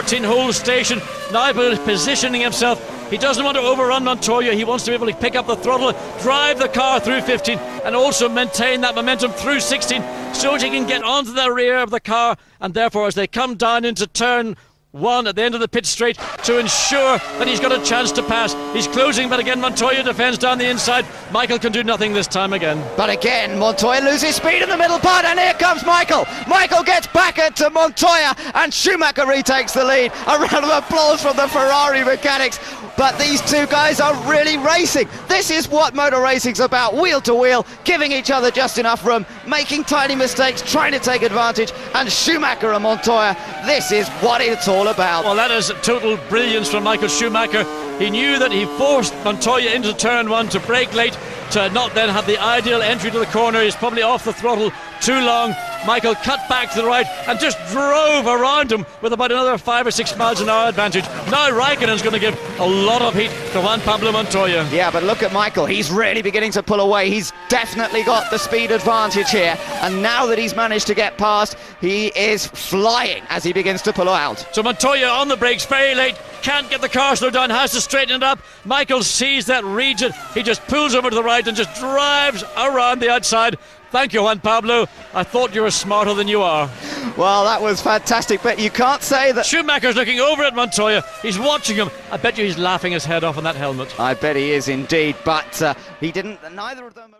14-hole station, now positioning himself. He doesn't want to overrun Montoya. He wants to be able to pick up the throttle, drive the car through 15 and also maintain that momentum through 16 so that he can get onto the rear of the car, and therefore as they come down into turn 1 at the end of the pit straight to ensure that he's got a chance to pass. He's closing, but again Montoya defends down the inside. Michael can do nothing this time again. But again, Montoya loses speed in the middle part, and here comes Michael. Michael gets back into Montoya, and Schumacher retakes the lead. A round of applause from the Ferrari mechanics. But these two guys are really racing. This is what motor racing's about, wheel to wheel, giving each other just enough room, making tiny mistakes, trying to take advantage, and Schumacher and Montoya, this is what it's all about. Well, that is total brilliance from Michael Schumacher. He knew that he forced Montoya into turn 1 to brake late, to not then have the ideal entry to the corner. He's probably off the throttle too long. Michael cut back to the right and just drove around him with about another 5 or 6 miles an hour advantage. Now Raikkonen's going to give a lot of heat to Juan Pablo Montoya. Yeah, but look at Michael. He's really beginning to pull away. He's definitely got the speed advantage here. And now that he's managed to get past, he is flying as he begins to pull out. So Montoya on the brakes very late. Can't get the car slowed down, has to straighten it up. Michael sees that, reads it. He just pulls over to the right and just drives around the outside. Thank you, Juan Pablo. I thought you were smarter than you are. Well, that was fantastic, but you can't say that... Schumacher's looking over at Montoya. He's watching him. I bet you he's laughing his head off on that helmet. I bet he is indeed, but he didn't... Neither of them...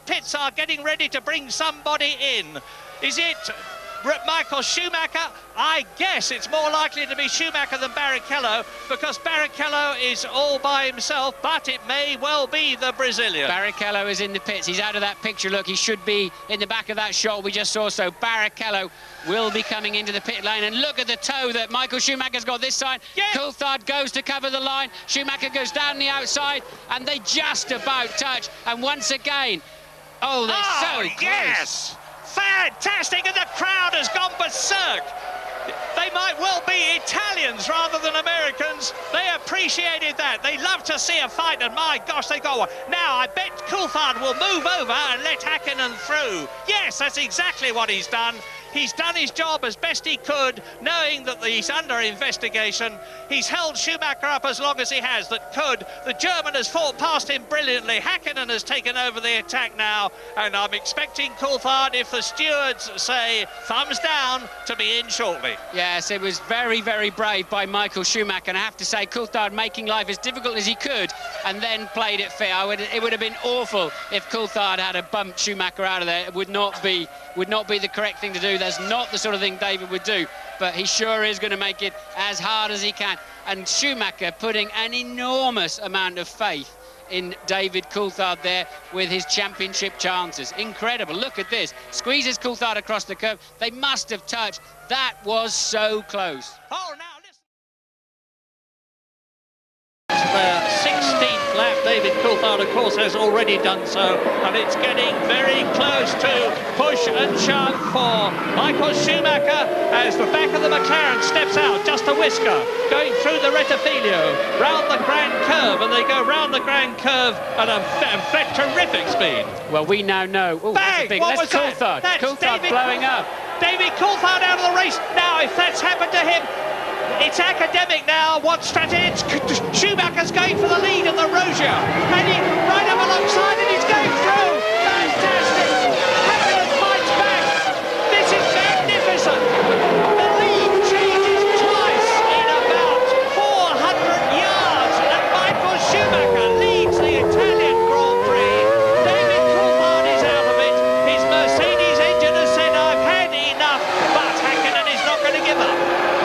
Pits are getting ready to bring somebody in. Is it Michael Schumacher? I guess it's more likely to be Schumacher than Barrichello, because Barrichello is all by himself, but it may well be the Brazilian. Barrichello is in the pits. He's out of that picture. Look, he should be in the back of that shot we just saw. So Barrichello will be coming into the pit lane, and look at the toe that Michael Schumacher's got this side. Yes. Coulthard goes to cover the line. Schumacher goes down the outside, and they just about touch. And once again, oh, they're so close. Yes! Fantastic, and the crowd has gone berserk. They might well be Italians rather than Americans. They appreciated that. They love to see a fight, and my gosh, they got one. Now, I bet Coulthard will move over and let Hakkinen through. Yes, that's exactly what he's done. He's done his job as best he could, knowing that he's under investigation. He's held Schumacher up as long as he has, that could. The German has fought past him brilliantly. Hakkinen has taken over the attack now, and I'm expecting Coulthard, if the stewards say thumbs down, to be in shortly. Yes, it was very, very brave by Michael Schumacher, and I have to say, Coulthard making life as difficult as he could, and then played it fair. It would have been awful if Coulthard had bumped Schumacher out of there. It would not be the correct thing to do. That's not the sort of thing David would do, but he sure is going to make it as hard as he can. And Schumacher putting an enormous amount of faith in David Coulthard there with his championship chances. Incredible. Look at this. Squeezes Coulthard across the curve. They must have touched. That was so close. Oh, now listen. The 16th lap, David Coulthard, of course, has already done so, and it's getting very close to push and shove for Michael Schumacher as the back of the McLaren steps out, just a whisker, going through the Rettifilio, round the Grand Curve, and they go round the Grand Curve at a terrific speed. Well, we now know. Oh, bang! big. What was Coulthard. That? Coulthard blowing up. David Coulthard out of the race. Now, if that's happened to him, it's academic now. What strategy? Schumacher's going for the lead in the Rosia, and he right up alongside, and he's going through. Fantastic! Hakkinen fights back. This is magnificent. The lead changes twice in about 400 yards, and Michael Schumacher leads the Italian Grand Prix. David Coulthard is out of it. His Mercedes engine has said, "I've had enough," but Hakkinen is not going to give up.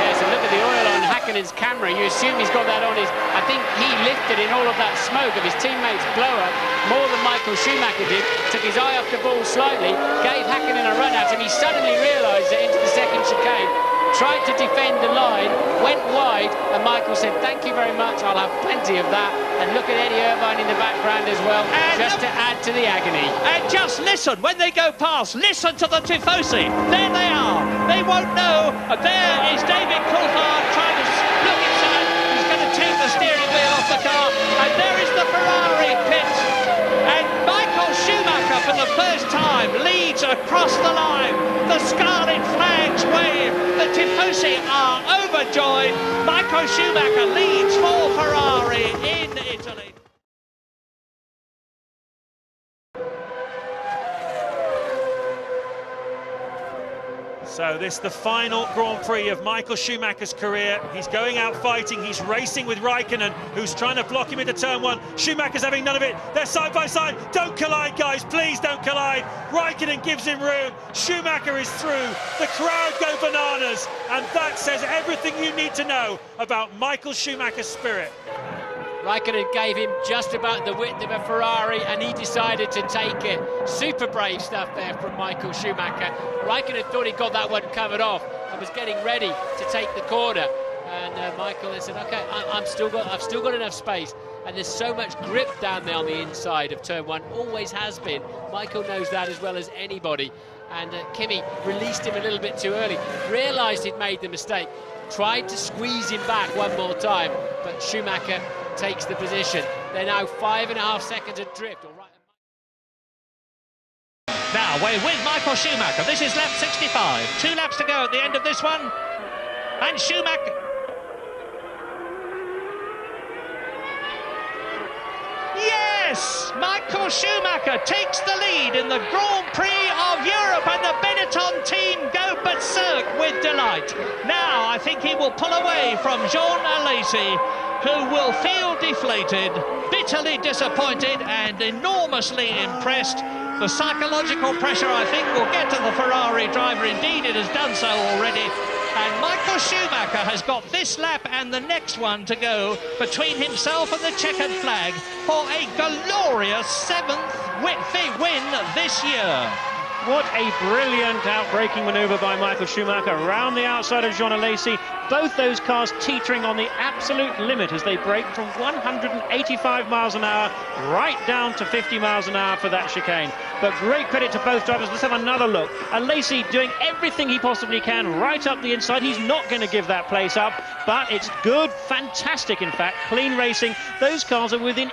Yes, and look at the oil on Hakkinen's camera. You assume he's got that on his... I think he lifted in all of that smoke of his teammates' blow-up more than Michael Schumacher did. Took his eye off the ball slightly, gave Hakkinen a run out, and he suddenly realised that into the second chicane, tried to defend the line, went wide, and Michael said, "Thank you very much, I'll have plenty of that." And look at Eddie Irvine in the background as well, and just to add to the agony. And just listen, when they go past, listen to the Tifosi. There they are. They won't know. And there is David Coulthard trying to look inside. He's going to take the steering wheel off the car. And there is the Ferrari pit. And Michael Schumacher, for the first time, leads across the line. The scarlet flags wave. The are overjoyed. Michael Schumacher leads for Ferrari in Italy. So this is the final Grand Prix of Michael Schumacher's career. He's going out fighting, he's racing with Raikkonen, who's trying to block him into turn one. Schumacher's having none of it. They're side by side. Don't collide, guys, please don't collide. Raikkonen gives him room. Schumacher is through. The crowd go bananas. And that says everything you need to know about Michael Schumacher's spirit. Raikkonen gave him just about the width of a Ferrari and he decided to take it. Super brave stuff there from Michael Schumacher. Raikkonen thought he got that one covered off and was getting ready to take the corner. And Michael has said, okay, I've still got enough space. And there's so much grip down there on the inside of turn one, always has been. Michael knows that as well as anybody. And Kimi released him a little bit too early, realised he'd made the mistake, tried to squeeze him back one more time, but Schumacher takes the position. They're now 5.5 seconds adrift. Now we're with Michael Schumacher. This is lap 65. 2 laps to go at the end of this one. And Schumacher. Yes! Michael Schumacher takes the lead in the Grand Prix of Europe, and the Benetton team go berserk with delight. Now I think he will pull away from Jean Alesi, who will feel deflated, bitterly disappointed and enormously impressed. The psychological pressure, I think, will get to the Ferrari driver. Indeed, it has done so already. And Michael Schumacher has got this lap and the next one to go between himself and the checkered flag for a glorious 7th win this year. What a brilliant outbraking manoeuvre by Michael Schumacher around the outside of Jean Alesi. Both those cars teetering on the absolute limit as they brake from 185 miles an hour right down to 50 miles an hour for that chicane. But great credit to both drivers. Let's have another look. Alesi doing everything he possibly can right up the inside. He's not going to give that place up, but it's good, fantastic in fact, clean racing. Those cars are within